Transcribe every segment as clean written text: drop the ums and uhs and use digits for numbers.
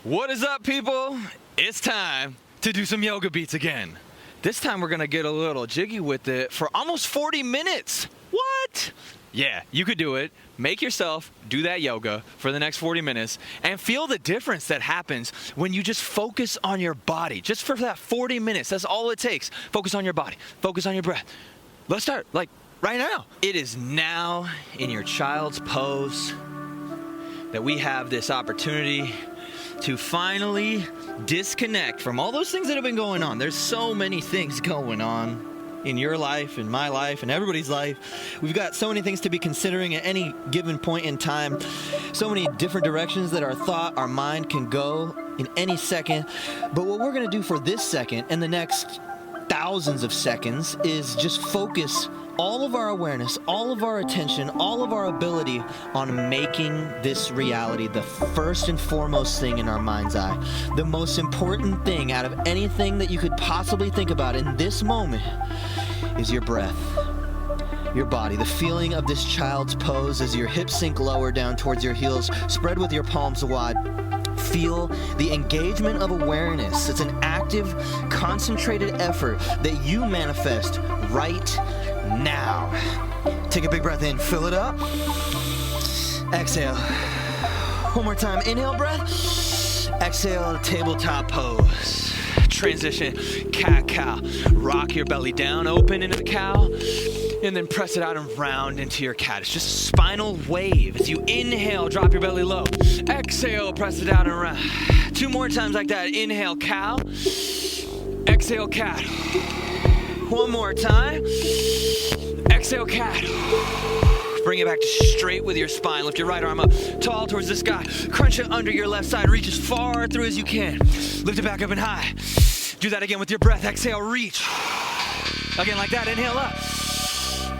What is up, people? It's time to do some yoga beats again. This time we're gonna get a little jiggy with it for almost 40 minutes. What? Yeah, you could do it. Make yourself do that yoga for the next 40 minutes and feel the difference that happens when you just focus on your body. Just for that 40 minutes, that's all it takes. Focus on your body, focus on your breath. Let's start, like, right now. It is now in your child's pose that we have this opportunity to finally disconnect from all those things that have been going on. There's so many things going on in your life, in my life, in everybody's life. We've got so many things to be considering at any given point in time. So many different directions that our thought, our mind can go in any second. But what we're gonna do for this second and the next thousands of seconds is just focus all of our awareness, all of our attention, all of our ability on making this reality the first and foremost thing in our mind's eye. The most important thing out of anything that you could possibly think about in this moment is your breath, your body, the feeling of this child's pose as your hips sink lower down towards your heels, spread with your palms wide. Feel the engagement of awareness. It's an active, concentrated effort that you manifest right now. Take a big breath in, fill it up. Exhale. One more time, inhale breath. Exhale, tabletop pose. Transition, cat-cow. Rock your belly down, open into the cow, and then press it out and round into your cat. It's just a spinal wave. As you inhale, drop your belly low. Exhale, press it out and round. 2 more times like that. Inhale, cow. Exhale, cat. 1 more time. Exhale, cat. Bring it back to straight with your spine. Lift your right arm up, tall towards the sky. Crunch it under your left side. Reach as far through as you can. Lift it back up and high. Do that again with your breath. Exhale, reach. Again like that. Inhale up.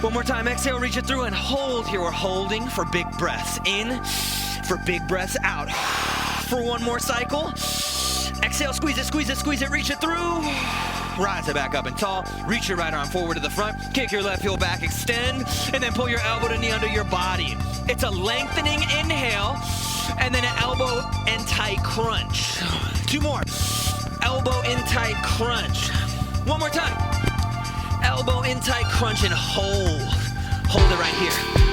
1 more time. Exhale, reach it through and hold here. We're holding for big breaths in, for big breaths out. For 1 more cycle. Exhale, squeeze it, squeeze it, squeeze it. Reach it through. Rise it back up and tall. Reach your right arm forward to the front. Kick your left heel back, extend, and then pull your elbow to knee under your body. It's a lengthening inhale, and then an elbow in tight crunch. 2 more. Elbow in tight crunch. 1 more time. Elbow in tight crunch and hold. Hold it right here.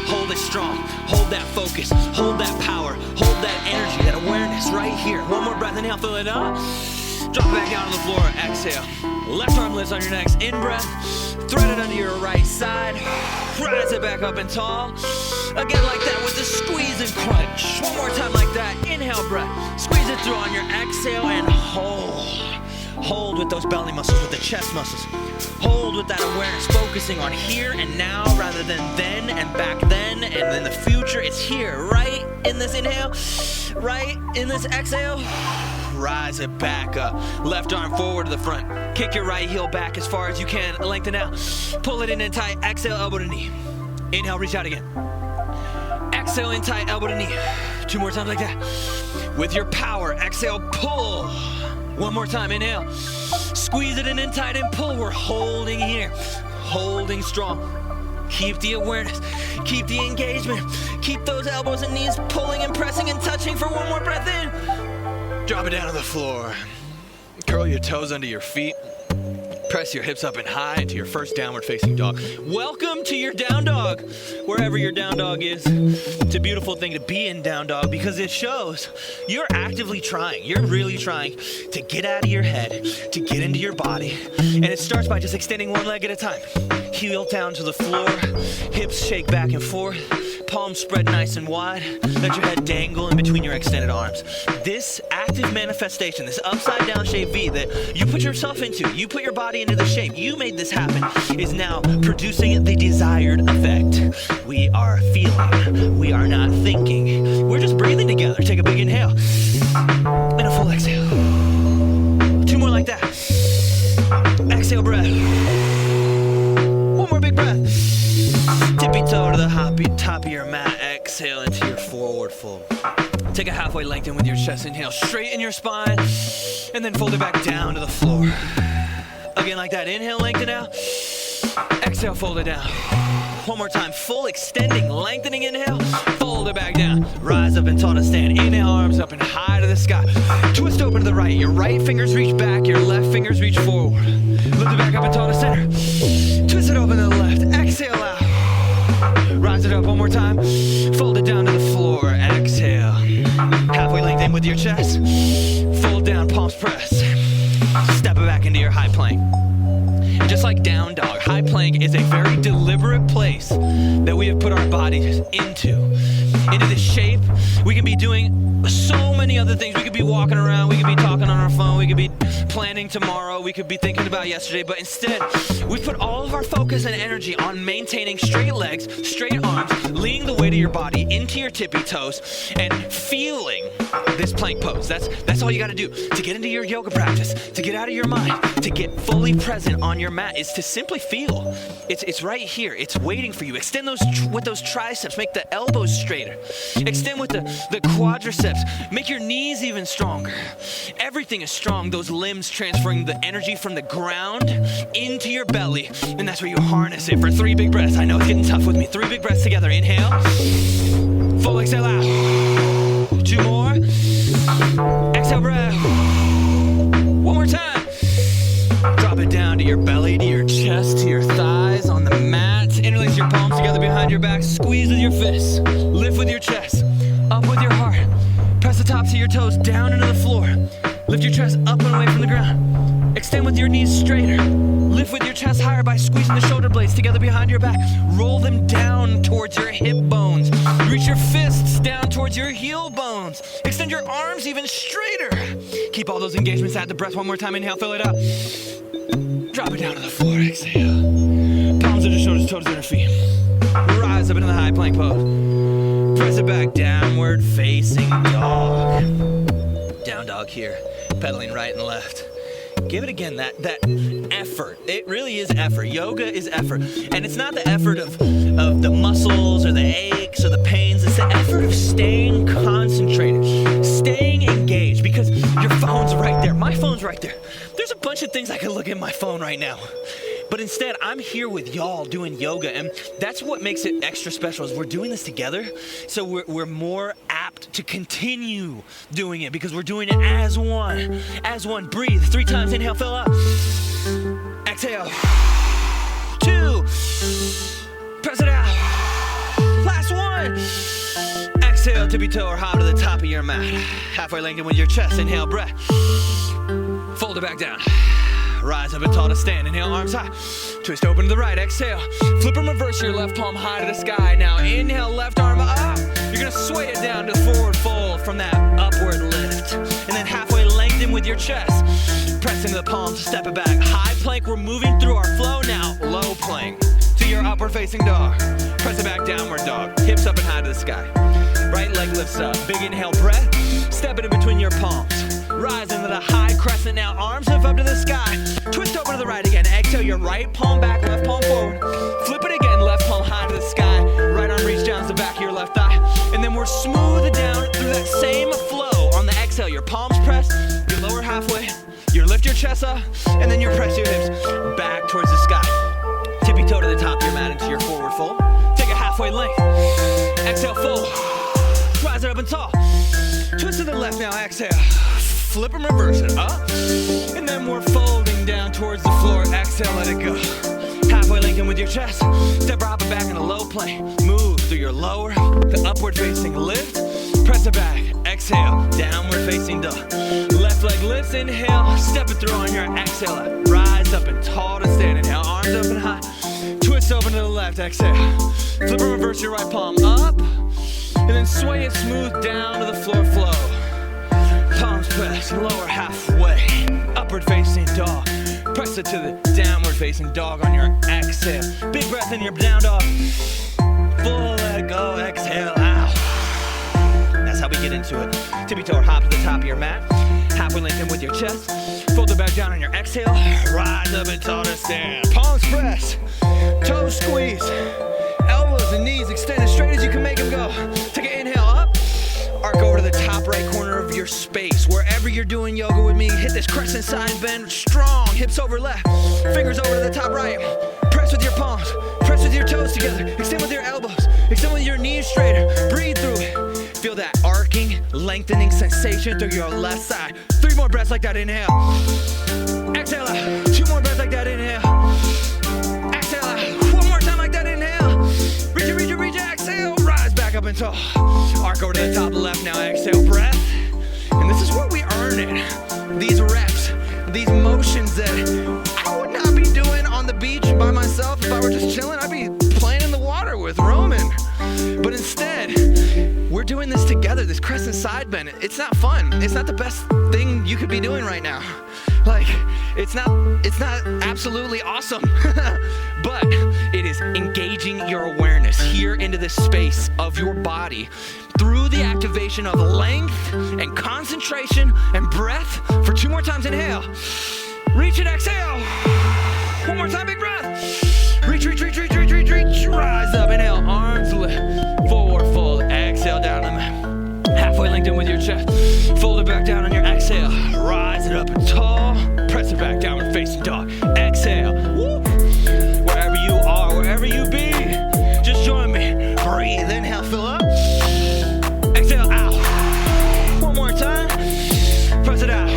Hold it strong. Hold that focus. Hold that power. Hold that energy, that awareness right here. 1 more breath. Inhale, fill it up. Drop it back down to the floor. Exhale. Left arm lifts on your next in-breath. Thread it under your right side. Rise it back up and tall. Again like that with the squeeze and crunch. 1 more time like that. Inhale breath. Squeeze it through on your exhale and hold. Hold with those belly muscles, with the chest muscles. Hold with that awareness, focusing on here and now rather than then and back then and in the future. It's here, right in this inhale, right in this exhale. Rise it back up. Left arm forward to the front. Kick your right heel back as far as you can. Lengthen out. Pull it in and tight. Exhale, elbow to knee. Inhale, reach out again. Exhale in tight, elbow to knee. 2 more times like that. With your power, exhale, pull. 1 more time, inhale. Squeeze it in and tight and pull. We're holding here. Holding strong. Keep the awareness. Keep the engagement. Keep those elbows and knees pulling and pressing and touching for 1 more breath in. Drop it down to the floor. Curl your toes under your feet. Press your hips up and high into your first downward facing dog. Welcome to your down dog. Wherever your down dog is. It's a beautiful thing to be in down dog because it shows you're actively trying. You're really trying to get out of your head, to get into your body. And it starts by just extending 1 leg at a time. Heel down to the floor. Hips shake back and forth. Palms spread nice and wide. Let your head dangle in between your extended arms. This active manifestation, this upside down shape V that you put yourself into, you put your body into the shape, you made this happen, is now producing the desired effect. We are feeling, we are not thinking, we're just breathing together. Take a big inhale and a full exhale. 2 more like that. Exhale breath. 1 more big breath. Tippy toe to the top of your mat. Exhale into your forward fold. Take a halfway lengthen with your chest. Inhale, straighten your spine, and then fold it back down to the floor. Again like that. Inhale, lengthen out. Exhale, fold it down. One more time, full extending, lengthening inhale. Fold it back down. Rise up and tall to stand. Inhale, arms up and high to the sky. Twist open to the right. Your right fingers reach back. Your left fingers reach forward. Lift it back up and tall to center. Twist it open to the left. Exhale out. Rise it up one more time. Fold it down to the floor. Exhale. Halfway lengthen with your chest. Fold down, palms press. Step it back into your high plank. And just like down dog, high plank is a very deliberate place that we have put our bodies into this shape. We can be doing so many other things. We could be walking around, we could be talking on our phone, we could be planning tomorrow, we could be thinking about yesterday, but instead, we put all of our focus and energy on maintaining straight legs, straight arms, leaning the weight of your body into your tippy toes, and feeling this plank pose. That's all you gotta do to get into your yoga practice, to get out of your mind, to get fully present on your mat, is to simply feel. It's right here, it's waiting for you. Extend with those triceps, make the elbows straighter. Extend with the quadriceps, make your knees even stronger. Everything is strong, those limbs transferring the energy from the ground into your belly, and that's where you harness it for 3 big breaths. I know it's getting tough with me. 3 big breaths together. Inhale, full exhale out. 2 more, exhale breath. 1 more time. Drop it down to your belly, to your chest, to your thighs on the mat. Interlace your palms together behind your back. Squeeze with your fists. Lift with your chest. Up with your heart. Press the tops of your toes down into the floor. Lift your chest up and away from the ground. Extend with your knees straighter. Lift with your chest higher by squeezing the shoulder blades together behind your back. Roll them down towards your hip bones. Reach your fists down towards your heel bones. Extend your arms even straighter. Keep all those engagements at the breath. 1 more time. Inhale, fill it up. Drop it down to the floor. Exhale. Palms of the shoulders, toes to your feet. Rise up into the high plank pose. Press it back, downward facing dog. Down dog here, pedaling right and left. Give it again, that effort. It really is effort. Yoga is effort. And it's not the effort of the muscles or the aches or the pains. It's the effort of staying concentrated, staying engaged, because your phone's right there. My phone's right there. There's a bunch of things I could look at my phone right now. But instead, I'm here with y'all doing yoga, and that's what makes it extra special, is we're doing this together, so we're more apt to continue doing it, because we're doing it as one. As one. Breathe 3 times. Inhale, fill up. Exhale. 2. Press it out. Last 1. Exhale, tippy toe or hop to the top of your mat. Halfway lengthen with your chest. Inhale, breath. Fold it back down. Rise up and tall to stand. Inhale, arms high. Twist open to the right. Exhale. Flip and reverse your left palm high to the sky. Now inhale, left arm up. You're going to sway it down to forward fold from that upward lift. And then halfway lengthen with your chest. Press into the palms, step it back. High plank, we're moving through our flow now. Low plank to your upward facing dog. Press it back, downward dog. Hips up and high to the sky. Right leg lifts up. Big inhale, breath. Step it in between your palms. Rise into the high crescent now. Arms lift up to the sky. Twist over to the right again. Exhale your right palm back, left palm forward. Flip it again, left palm high to the sky. Right arm reach down to the back of your left thigh. And then we're smooth down through that same flow. On the exhale, your palms press, your lower halfway. You lift your chest up, and then you press your hips back towards the sky. Tippy toe to the top of your mat into your forward fold. Take a halfway length. Exhale, fold. Rise it up and tall. Twist to the left now, exhale. Flip and reverse it up. And then we're folding down towards the floor. Exhale, let it go. Halfway lengthen with your chest. Step or hop it back in a low plank. Move through your lower, the upward facing lift. Press it back. Exhale, downward facing dog. Left leg lifts, inhale. Step it through on your exhale. Rise up and tall to stand. Inhale, arms up and high. Twist open to the left, exhale. Flip and reverse your right palm up. And then sway it smooth down to the floor flow. Palms press, lower halfway. Upward facing dog. Press it to the downward facing dog on your exhale. Big breath in your down dog. Full let go, exhale out. That's how we get into it. Tippy toe or hop to the top of your mat. Halfway lengthen with your chest. Fold it back down on your exhale. Rise up and tall to stand. Palms press. Toes squeeze. Elbows and knees extend as straight as you can make them go. Take an inhale up. Arc over to the top right corner of your space. Wherever you're doing yoga with me, hit this crescent side bend strong. Hips over left. Fingers over to the top right. Press Press with your palms, press with your toes together. Extend with your elbows, extend with your knees straighter. Breathe through it. Feel that arcing, lengthening sensation through your left side. 3 more breaths like that, inhale. Exhale out, 2 more breaths like that, inhale. Exhale out, 1 more time like that, inhale. Reach it, exhale, rise back up and tall. Arc over to the top left now, exhale, breath. And this is where we earn it. These reps, these motions that I would not be doing on the beach by myself. If I were just chilling, I'd be playing in the water with Roman. But instead, we're doing this together, this crescent side bend. It's not fun. It's not the best thing you could be doing right now. Like, it's not absolutely awesome. But it is engaging your awareness here into this space of your body through the activation of length and concentration and breath. For 2 more times, inhale. Reach it, exhale. 1 more time, big breath. Reach. Rise up, inhale, arms lift. Forward fold, exhale down them. Halfway lengthen with your chest. Fold it back down on your exhale. Rise it up and tall. Press it back downward facing dog. Exhale. Woo. Wherever you are, wherever you be, just join me. Breathe, inhale, fill up. Exhale, out. 1 more time. Press it out.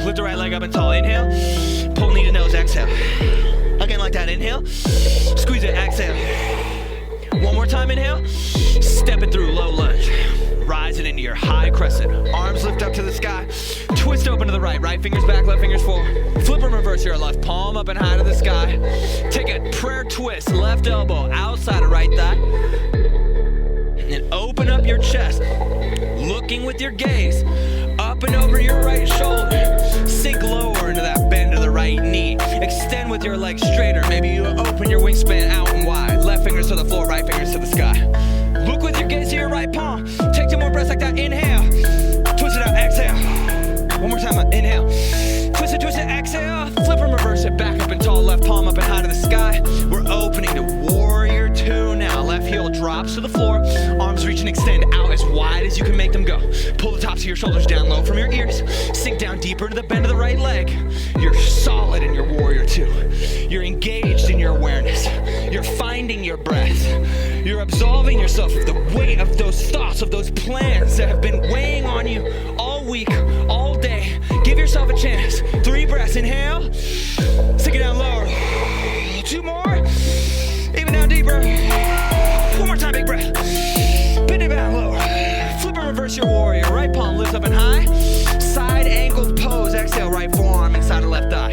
Lift the right leg up and tall. Inhale. Pull knee to nose, exhale. Again like that, inhale. Squeeze it, exhale. 1 more time, inhale. Step it through, low lunge. Rise it into your high crescent. Arms lift up to the sky. Twist open to the right. Right finger's back, left finger's forward. Flip and reverse your left palm up and high to the sky. Take a prayer twist. Left elbow outside of right thigh. And open up your chest. Looking with your gaze up and over your right shoulder. Sink lower into that bend of the right knee. Extend with your legs straighter. Maybe you open your wingspan out and wide. Left fingers to the floor, right fingers to the sky. Look with your gaze to your right palm. Take 2 more breaths like that. Inhale. Twist it out. Exhale. 1 more time. Inhale. Twist it. Exhale. Flip and reverse it. Back up and tall. Left palm up and high to the sky. We're opening to warrior 2 now. Left heel drops to the floor. Arms reach and extend out as wide as you can make them go. Pull the tops of your shoulders down low from your ears. Sink down deeper into the bend of the right leg. You're solid in your warrior 2. You're engaged in your awareness. You're finding your breath. You're absolving yourself of the weight of those thoughts, of those plans that have been weighing on you all week, all day. Give yourself a chance. 3 breaths. Inhale. Sink it down lower. 2 more. Even down deeper. 1 more time, big breath. Bend it down lower. Flip and reverse your warrior. Right palm lifts up and high. Side angled pose. Exhale, right forearm inside of left thigh.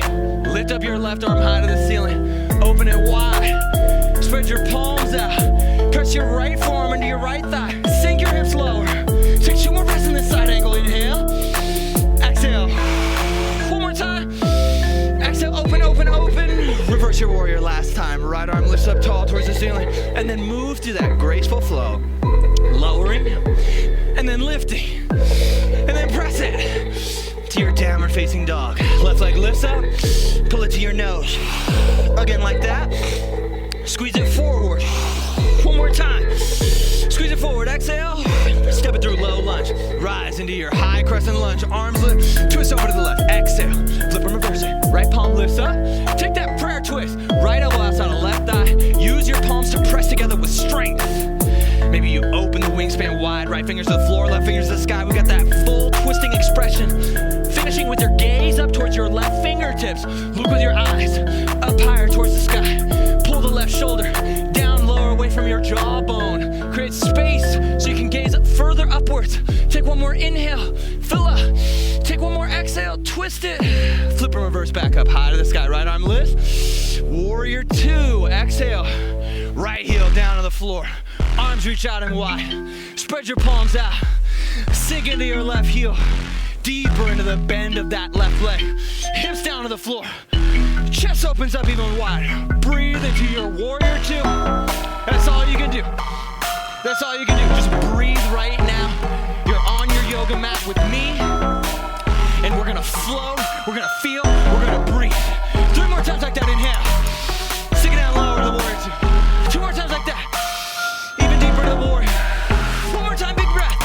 Lift up your left arm high to the ceiling. Open it wide. Spread your palms out. Press your right forearm into your right thigh. Sink your hips lower. Take 2 more breaths in this side angle. Inhale. Exhale. 1 more time. Exhale, open. Reverse your warrior last time. Right arm lifts up tall towards the ceiling. And then move through that graceful flow. Lowering. And then lifting. And then press it to your downward facing dog. Left leg lifts up. Pull it to your nose. Again like that. Squeeze it forward. 1 more time. Squeeze it forward. Exhale. Step it through low lunge. Rise into your high crescent lunge. Arms lift. Twist over to the left. Exhale. Flip and reverse it. Right palm lifts up. Take that prayer twist. Right elbow outside of left thigh. Use your palms to press together with strength. Maybe you open the wingspan wide. Right fingers to the floor. Left fingers to the sky. We got that full twisting expression. Finishing with your gaze up towards your left fingertips. Look with your eyes up higher towards the sky. Pull the left shoulder down lower away from your jawbone. Create space so you can gaze further upwards. Take 1 more inhale. Fill up. Take 1 more exhale. Twist it. Flip and reverse back up high to the sky. Right arm lift. Warrior 2. Exhale. Right heel down to the floor. Arms reach out and wide. Spread your palms out. Sink into your left heel. Deeper into the bend of that left leg. Hips down to the floor. Chest opens up even wider. Breathe into your warrior 2. That's all you can do. That's all you can do. Just breathe right now. You're on your yoga mat with me. And we're gonna flow. We're gonna feel. We're gonna breathe. 3 more times like that. Inhale. Sink it down lower to the warrior 2. 2 more times like that. Even deeper to the warrior. 1 more time, big breath.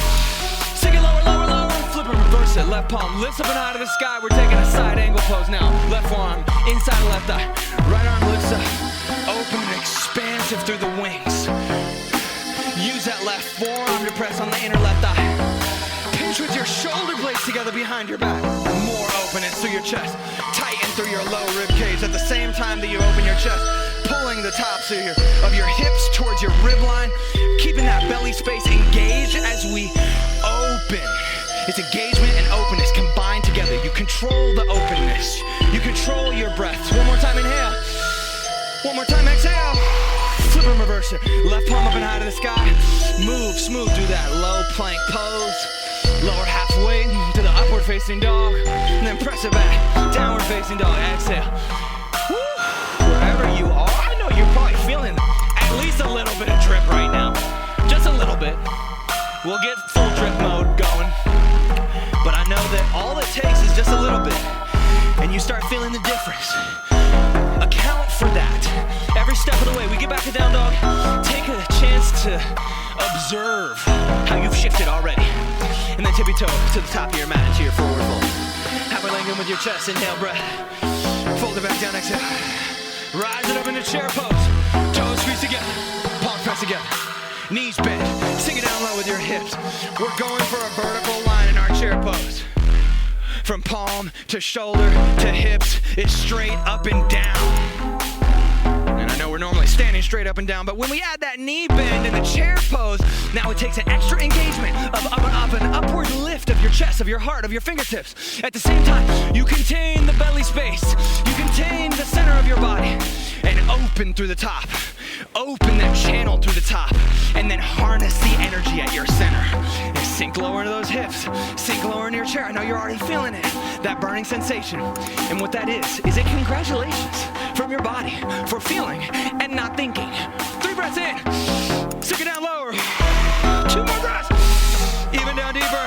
Sink it lower, lower, lower. Flip and reverse it. Left palm lifts up and high to the sky. We're taking a side angle pose now. Left forearm inside of left thigh. Right arm lifts up. open and expansive through the wings. Use that left forearm to press on the inner left thigh. Pinch with your shoulder blades together behind your back. More openness through your chest. Tighten through your low rib cage at the same time that you open your chest, pulling the tops of your hips towards your rib line, keeping that belly space engaged as we open. It's engagement and openness combined together. You control the openness. You control your breaths. One more time, inhale. One more time, exhale. Flip and reverse it. Left palm up and high to the sky. Move smooth, do that low plank pose. Lower half weight to the upward facing dog. And then press it back. Downward facing dog. Exhale. Woo. Wherever you are, I know you're probably feeling at least a little bit of drip right now. Just a little bit. We'll get full drip mode going. But I know that all it takes is just a little bit. And you start feeling the difference. Account for that. Every step of the way, we get back to down dog. Take a chance to observe how you've shifted already. And then tippy toe to the top of your mat into your forward fold. Halfway lengthen with your chest, inhale, breath. Fold it back down, exhale. Rise it up into chair pose. Toes squeeze together, palms press together. Knees bent, sink it down low with your hips. We're going for a vertical line in our chair pose. From palm to shoulder to hips, it's straight up and down. And I know we're normally standing straight up and down, but when we add that knee bend in the chair pose, now it takes an extra engagement of up and up, an upward lift of your chest, of your heart, of your fingertips. At the same time, you contain the belly space, you contain the center of your body, and open through the top. Open that channel through the top, and then harness the energy at your center. And sink lower into those hips, sink lower into your chair. I know you're already feeling it, that burning sensation. And what that is a congratulations from your body for feeling and not thinking. 3 breaths in, sink it down lower. 2 more breaths, even down deeper.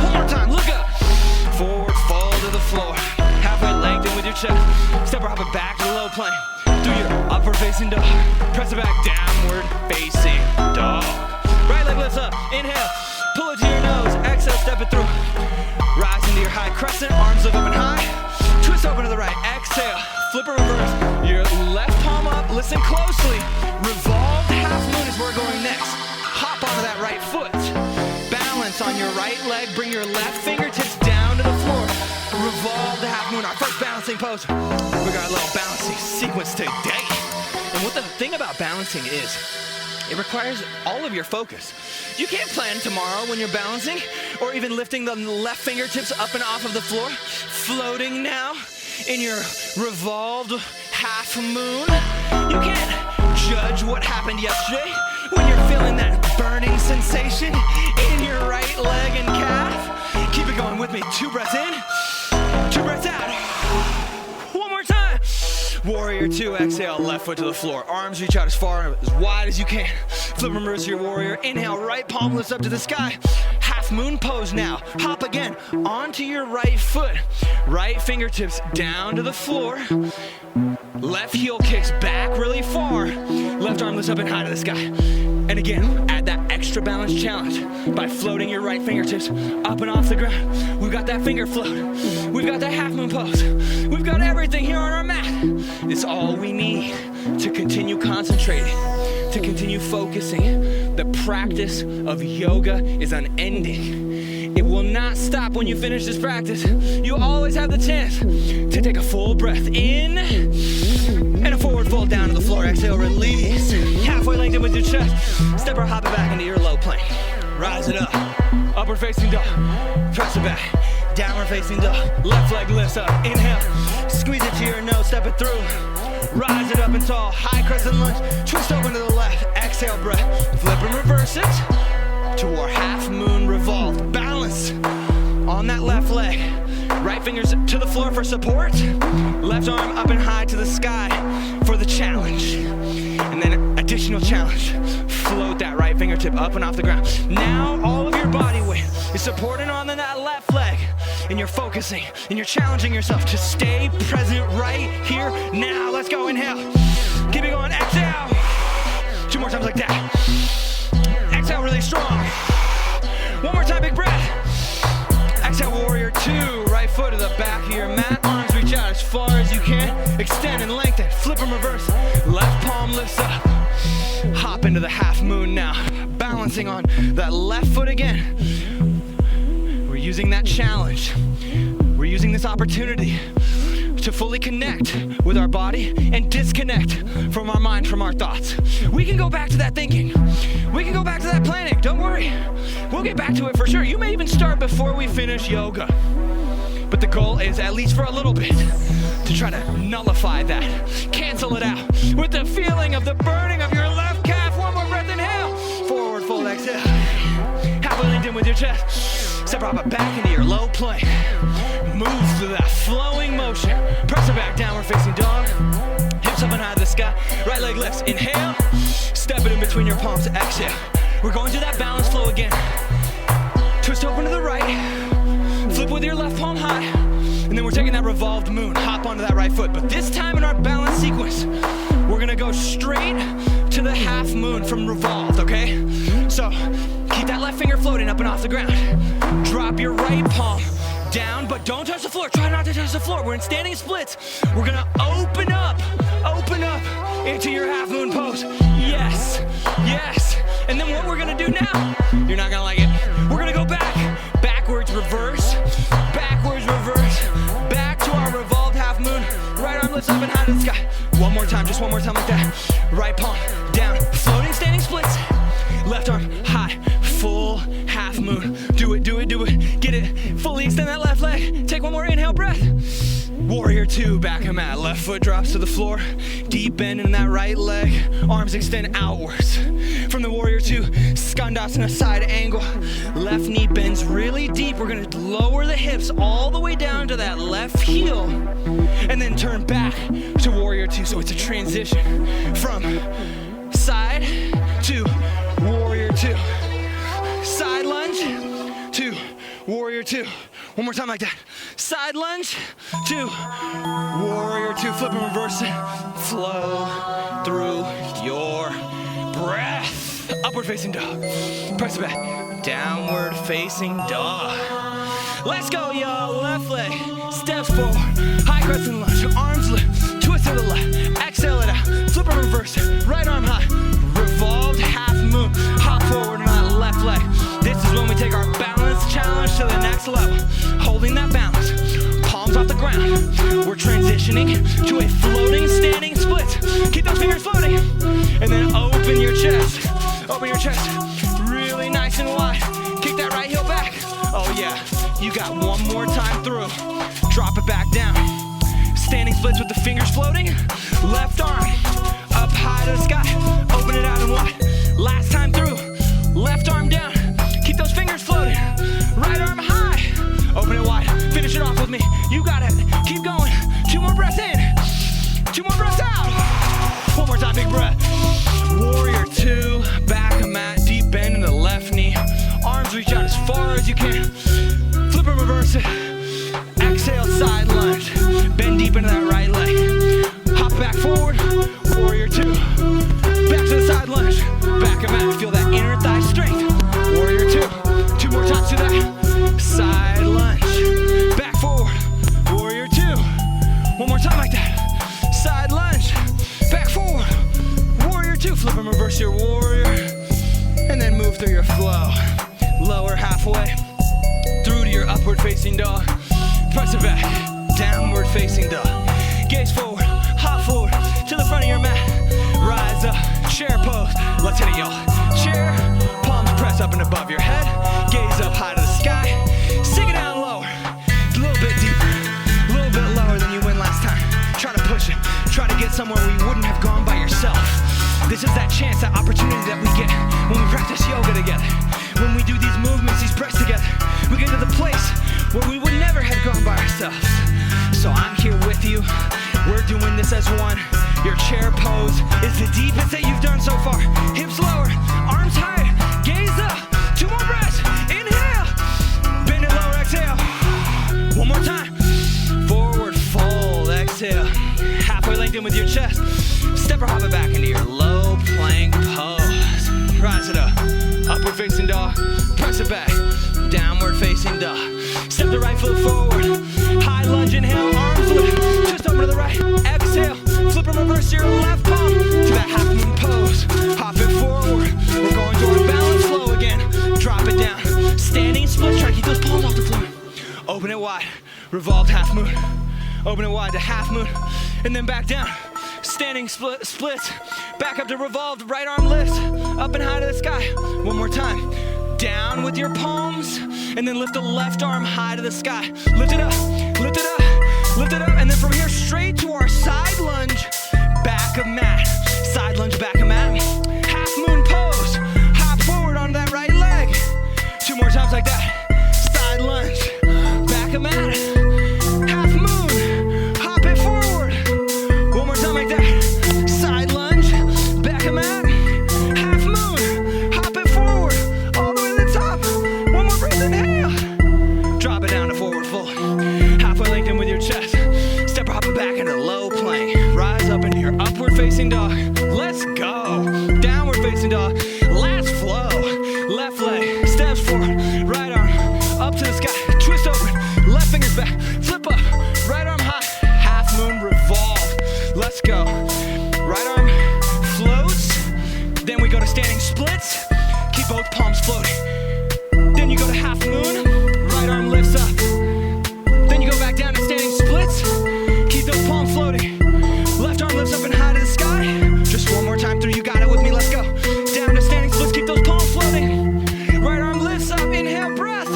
1 more time, look up. Forward fold to the floor. Halfway lengthen with your chest. Step or hop it back to the low plane. Do your upward facing dog. Press it back, downward facing dog. Right leg lifts up, inhale, pull it to your nose, exhale, step it through. Rise into your high crescent, arms lift up and high. Twist open to the right, exhale, flip or reverse. Your left palm up, listen closely. Revolved half moon is where we're going next. Hop onto that right foot. Balance on your right leg, bring your left fingertips down to the floor. Revolve the half moon, our first balancing pose. We got a little balancing sequence today. And what the thing about balancing is, it requires all of your focus. You can't plan tomorrow when you're balancing, or even lifting the left fingertips up and off of the floor, floating now in your revolved half moon. You can't judge what happened yesterday when you're feeling that burning sensation in your right leg and calf. Keep it going with me. 2 breaths in, 2 breaths out. 1 more time. Warrior 2, exhale, left foot to the floor. Arms reach out as far, as wide as you can. Flip and reverse your warrior. Inhale, right palm lifts up to the sky. Half moon pose now. Hop again onto your right foot. Right fingertips down to the floor. Left heel kicks back really far. Left arm lifts up and high to the sky. And again, add that extra balance challenge by floating your right fingertips up and off the ground. We've got that finger float. We've got that half moon pose. We've got everything here on our mat. It's all we need to continue concentrating, to continue focusing. The practice of yoga is unending. It will not stop when you finish this practice. You always have the chance to take a full breath in and a forward fold down to the floor. Exhale, release. Halfway lengthen with your chest. Step or hop it back into your low plank. Rise it up. Upward facing dog. Press it back. Downward facing dog. Left leg lifts up. Inhale. Squeeze it to your nose. Step it through. Rise it up and tall. High crescent lunge. Twist open to the left. Exhale, breath. Flip and reverse it to our half moon revolve. Balance on that left leg. Right fingers to the floor for support. Left arm up and high to the sky for the challenge. And then additional challenge. Float that right fingertip up and off the ground. Now all of your body weight is supporting on that left leg. And you're focusing and you're challenging yourself to stay present right here now. Let's go, inhale. Keep it going, exhale. 2 more times like that. Exhale really strong. 1 more time, big breath. Exhale, warrior 2. Right foot to the back of your mat. Arms reach out as far as you can. Extend and lengthen. Flip and reverse. Left press up. Hop into the half moon now. Balancing on that left foot again. We're using that challenge. We're using this opportunity to fully connect with our body and disconnect from our mind, from our thoughts. We can go back to that thinking. We can go back to that planning. Don't worry. We'll get back to it for sure. You may even start before we finish yoga. But the goal is, at least for a little bit, to try to nullify that. Cancel it out with the feeling of the burning of your left calf. One more breath, inhale. Forward fold, exhale. Halfway linked in with your chest. Step right back into your low plank. Move through that flowing motion. Press it back, downward facing dog. Hips up and high to the sky. Right leg lifts, inhale. Step it in between your palms, exhale. We're going through that balance flow again. Twist open to the right. Flip with your left palm high. And then we're taking that revolved moon. Hop onto that right foot. But this time in our balance sequence, we're gonna go straight to the half moon from revolved, okay? So keep that left finger floating up and off the ground. Drop your right palm down, but don't touch the floor. Try not to touch the floor. We're in standing splits. We're gonna open up into your half moon pose. Yes, yes. And then what we're gonna do now, you're not gonna like it. We're gonna go backwards, reverse, backwards, reverse, back to our revolved half moon. Right arm lifts up and high to the sky. One more time, just one more time like that. Right palm down, floating standing splits. Left arm high, full half moon. Do it, do it, do it. Get it. Fully extend that left leg. Take one more inhale breath. Warrior two, back and mat. Left foot drops to the floor. Deep bend in that right leg. Arms extend outwards. From the warrior two, Skandasana side angle. Left knee bends really deep. We're gonna lower the hips all the way down to that left heel. And then turn back to warrior two. So it's a transition from side to warrior two. Side lunge to warrior two. One more time like that. Side lunge to warrior two. Flip and reverse it. Flow through your breath. Upward facing dog. Press it back. Downward facing dog. Let's go, y'all. Left leg. Steps forward. High crescent lunge. Arms lift. Twist to the left. Exhale it out. Flip and reverse it. Right arm high. Revolved half moon. Hop forward on that left leg. This is when we take our balance challenge to the next level. Holding that balance. Palms off the ground. We're transitioning to a floating standing split. Keep those fingers floating. And then open your chest. Open your chest. Really nice and wide. Kick that right heel back. Oh yeah. You got one more time through. Drop it back down. Standing splits with the fingers floating. Left arm up high to the sky. Open it out and wide. Last time through. Left arm down. Keep those fingers floating. Right arm high. Open it wide. Finish it off with me. You got it. Keep going. Two more breaths in. Two more breaths out. One more time, big breath. Warrior two. Back a mat. Deep bend in the left knee. Arms reach out as far as you can. Flip and reverse it. Exhale, side lunge. Bend deep into that right leg. Hop back forward. Warrior two. Back to the side lunge. Back a mat. Feel that inner thigh strength. Warrior two. Two more times to that. Side lunge. Back forward. Warrior two. One more time like that. Side lunge. Back forward. Warrior two. Flip and reverse your warrior. And then move through your flow. Lower halfway. Through to your upward facing dog. Press it back. Downward facing dog. Gaze forward. Hop forward to the front of your mat. Rise up. Chair pose. Let's hit it, y'all. Chair. Palms press up and above your head. Gaze up high to the sky. Sink it down lower. A little bit deeper. A little bit lower than you went last time. Try to push it. Try to get somewhere where you wouldn't have gone by yourself. This is that chance, that opportunity that we get when we practice yoga together. When we do these movements, these breaths together, we get to the place where we would never have gone by ourselves. So I'm here with you. We're doing this as one. Your chair pose is the deepest that you've done so far. Hips lower, arms higher, gaze up. Two more breaths. Inhale. Bend it lower, exhale. One more time. Forward fold, exhale. Halfway linked in with your chest. Step or hop it back into your low plank pose. Rise it up. Upward facing dog. Press it back. Downward facing dog. Step the right foot forward. High lunge, inhale, arms lift. Twist over to the right. Exhale. Flip and reverse your left palm to that half moon revolved half moon. Open it wide to half moon, and then back down. Standing splits, back up to revolved, right arm lifts, up and high to the sky. One more time. Down with your palms, and then lift the left arm high to the sky. Lift it up, lift it up, lift it up, and then from here straight to our side lunge, back of mat. Side lunge, back of mat. Half moon pose, hop forward onto that right leg. 2 more times like that. Side lunge, back of mat. Half moon, hop it forward. One more time like that. Side lunge, back of mat. Half moon, hop it forward. All the way to the top. One more breath, inhale. Drop it down to forward fold. Halfway lengthen with your chest. Step hopping back into low plank. Rise up into your upward facing dog. Let's go. Downward facing dog. Last flow. Left leg. Steps forward. Right arm up to the sky. Twist open. Left fingers back. Flip up. Right arm high. Half moon revolve. Let's go. Right arm floats. Then we go to standing splits. Keep both palms floating. Then you go to half moon. Right arm lifts up. Then you go back down to standing splits. Keep those palms floating. Left arm lifts up and high to the sky. Just one more time through. You got it with me. Let's go. Down to standing splits. Keep those palms floating. Right arm lifts up. Inhale, breath.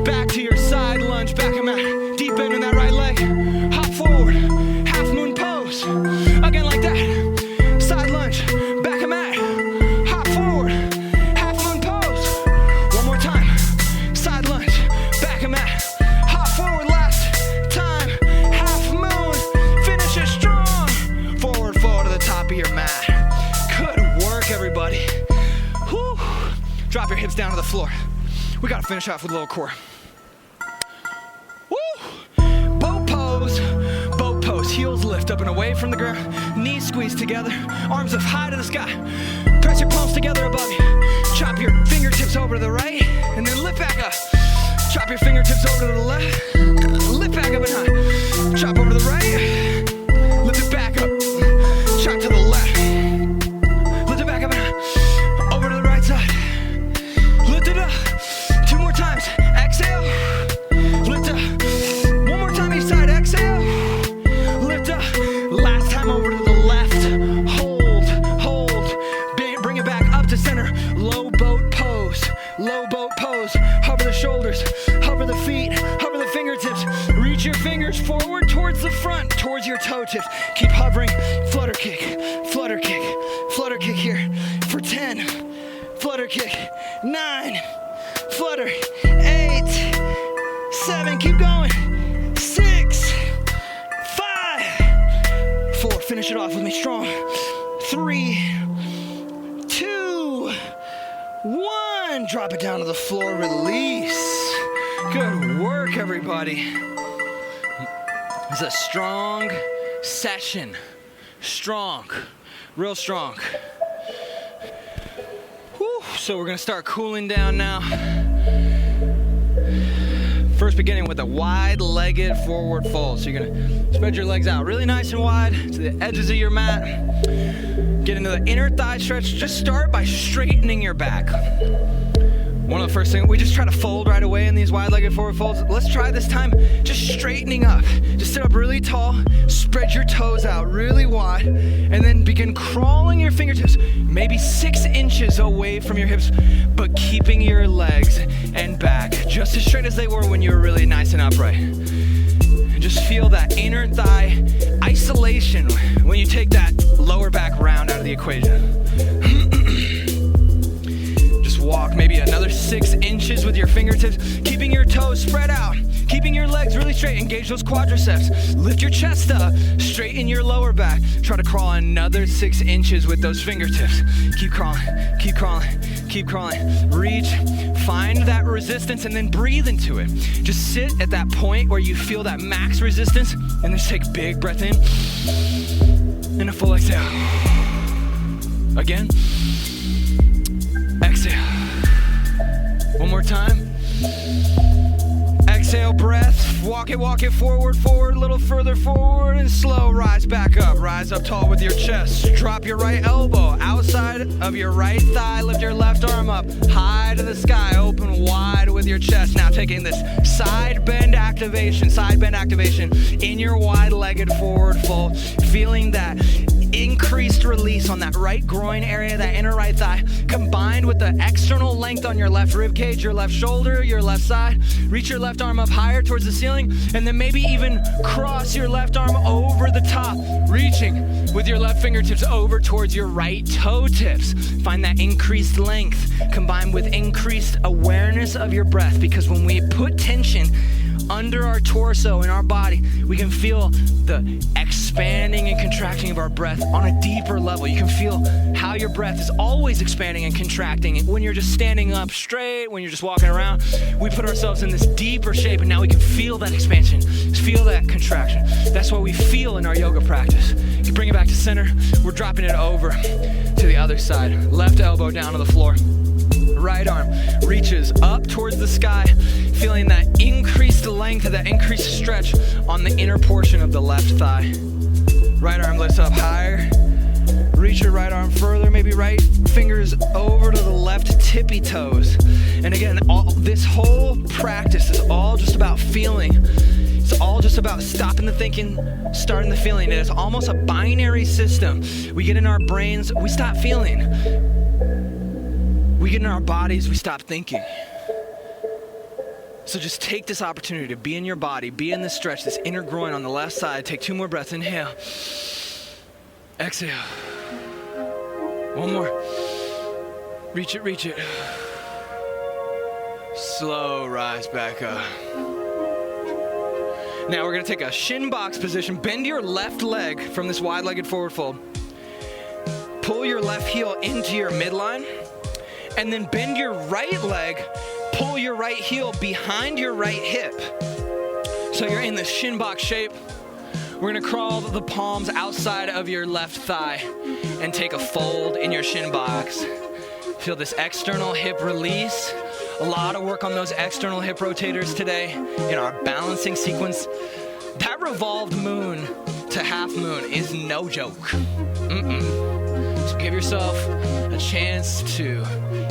Back to your side lunge. Back of mat. Deep bend in that right leg. Hop forward. Half moon pose. Again like that. Side lunge. Back of mat. Hop forward. Half moon pose. One more time. Side lunge. Back of mat. Hop forward. Last time. Half moon. Finish it strong. Forward fold to the top of your mat. Good work, everybody. Whew. Drop your hips down to the floor. We gotta finish off with a little core. Woo! Boat pose. Boat pose. Heels lift up and away from the ground. Knees squeeze together. Arms up high to the sky. Press your palms together above you. Chop your fingertips over to the right and then lift back up. Chop your fingertips over to the left. Lift back up and high. Chop over to the right. Lift it back up. Chop to the left. Lift it back up and high. Over to the right side. Lift it up. 2 more times. Exhale. Lift up. 1 more time each side. Exhale. Lift up. Last time over to the left. Hold. Hold. Bring it back up to center. Low boat pose. Low boat pose. Hover the shoulders. Hover the feet. Hover the fingertips. Reach your fingers forward towards the front. Towards your toe tips. Keep hovering. Flutter kick. Flutter kick. Flutter kick here. For 10. Flutter kick. 9. Flutter. 8. 7. Keep going. 6. 5. 4. Finish it off with me strong. 3. 2. 1. Drop it down to the floor. Release. Good work, everybody. It's a strong session. Strong. Real strong. Whew. So we're gonna start cooling down now. First beginning with a wide-legged forward fold. So you're gonna spread your legs out really nice and wide to the edges of your mat. Get into the inner thigh stretch. Just start by straightening your back. One of the first things, we just try to fold right away in these wide-legged forward folds. Let's try this time just straightening up. Just sit up really tall, spread your toes out really wide, and then begin crawling your fingertips maybe 6 inches away from your hips, but keeping your legs and back just as straight as they were when you were really nice and upright. And just feel that inner thigh isolation when you take that lower back round out of the equation. Walk maybe another 6 inches with your fingertips, keeping your toes spread out, keeping your legs really straight. Engage those quadriceps. Lift your chest up, straighten your lower back. Try to crawl another 6 inches with those fingertips. Keep crawling, keep crawling, keep crawling. Reach, find that resistance, and then breathe into it. Just sit at that point where you feel that max resistance, and then just take a big breath in and a full exhale. Again. Exhale. One more time. Exhale, breath. walk it forward, a little further forward, and slow rise back up. Rise up tall with your chest. Drop your right elbow outside of your right thigh. Lift your left arm up high to the sky. Open wide with your chest. Now taking this side bend activation in your wide-legged forward fold. Feeling that increased release on that right groin area, that inner right thigh, combined with the external length on your left rib cage, your left shoulder, your left side. Reach your left arm up higher towards the ceiling, and then maybe even cross your left arm over the top, reaching with your left fingertips over towards your right toe tips. Find that increased length combined with increased awareness of your breath, because when we put tension under our torso and our body, we can feel the expanding and contracting of our breath on a deeper level. You can feel how your breath is always expanding and contracting. When you're just standing up straight, when you're just walking around, we put ourselves in this deeper shape, and now we can feel that expansion, feel that contraction. That's what we feel in our yoga practice. You bring it back to center. We're dropping it over to the other side. Left elbow down to the floor. Right arm reaches up towards the sky, feeling that increased length, that increased stretch on the inner portion of the left thigh. Right arm lifts up higher. Reach your right arm further, maybe right fingers over to the left tippy toes. And again, this whole practice is all just about feeling. It's all just about stopping the thinking, starting the feeling. It is almost a binary system. We get in our brains, we stop feeling. We get in our bodies, we stop thinking. So just take this opportunity to be in your body, be in this stretch, this inner groin on the left side. Take 2 more breaths. Inhale. Exhale. 1 more. Reach it. Slow rise back up. Now we're gonna take a shin box position. Bend your left leg from this wide-legged forward fold. Pull your left heel into your midline. And then bend your right leg, pull your right heel behind your right hip. So you're in the shin box shape. We're gonna crawl the palms outside of your left thigh and take a fold in your shin box. Feel this external hip release. A lot of work on those external hip rotators today in our balancing sequence. That revolved moon to half moon is no joke. So give yourself a chance to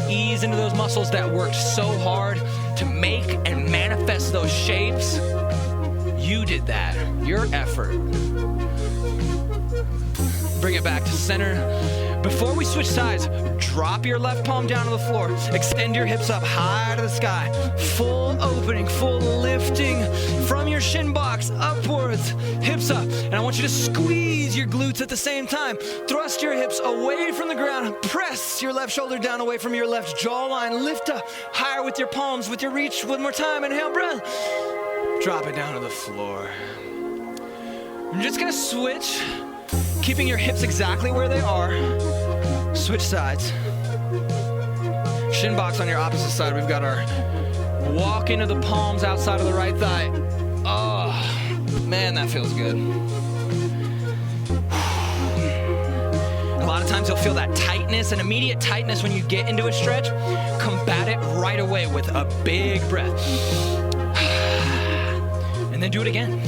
ease into those muscles that worked so hard to make and manifest those shapes. You did that. Your effort. Bring it back to center. Before we switch sides, drop your left palm down to the floor. Extend your hips up high to the sky. Full opening, full lifting from your shin box upwards, hips up. And I want you to squeeze your glutes at the same time. Thrust your hips away from the ground. Press your left shoulder down away from your left jawline. Lift up higher with your palms, with your reach. One more time. Inhale, breath. Drop it down to the floor. I'm just gonna switch, keeping your hips exactly where they are. Switch sides. Shin box on your opposite side. We've got our walk into the palms outside of the right thigh. Oh, man, that feels good. A lot of times you'll feel that tightness, an immediate tightness when you get into a stretch. Combat it right away with a big breath. And then do it again.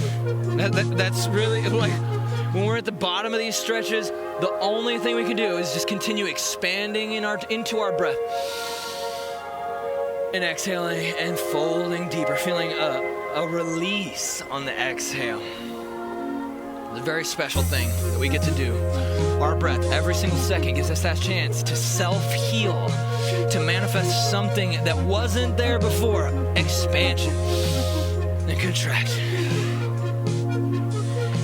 That's really like, when we're at the bottom of these stretches, the only thing we can do is just continue expanding into our breath. And exhaling and folding deeper, feeling a release on the exhale. It's a very special thing that we get to do. Our breath every single second gives us that chance to self-heal, to manifest something that wasn't there before. Expansion and contraction.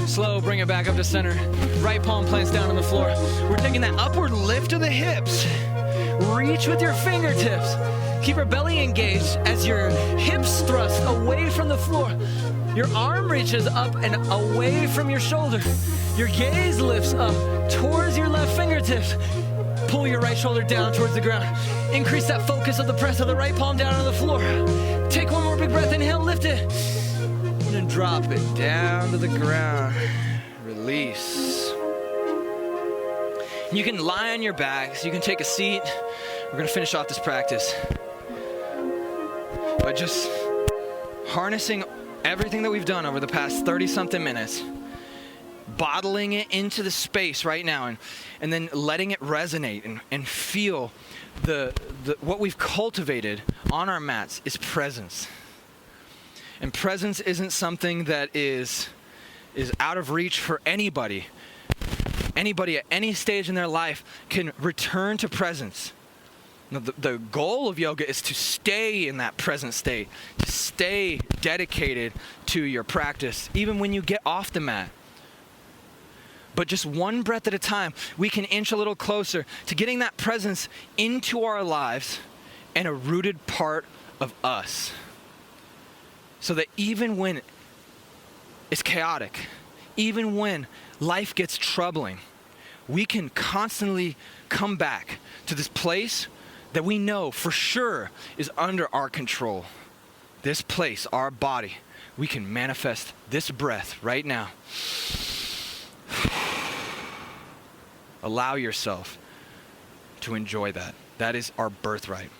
Slow, bring it back up to center. Right palm plants down on the floor. We're taking that upward lift of the hips. Reach with your fingertips. Keep your belly engaged as your hips thrust away from the floor. Your arm reaches up and away from your shoulder. Your gaze lifts up towards your left fingertips. Pull your right shoulder down towards the ground. Increase that focus of the press of the right palm down on the floor. Take one more big breath. Inhale, lift it. And then drop it down to the ground. Release. You can lie on your back. So you can take a seat. We're going to finish off this practice. But just harnessing everything that we've done over the past 30-something minutes, bottling it into the space right now, and then letting it resonate and feel what we've cultivated on our mats is presence. And presence isn't something that is out of reach for anybody. Anybody at any stage in their life can return to presence. Now, the goal of yoga is to stay in that present state, to stay dedicated to your practice, even when you get off the mat. But just one breath at a time, we can inch a little closer to getting that presence into our lives and a rooted part of us. So that even when it's chaotic, even when life gets troubling, we can constantly come back to this place that we know for sure is under our control. This place, our body, we can manifest this breath right now. Allow yourself to enjoy that. That is our birthright.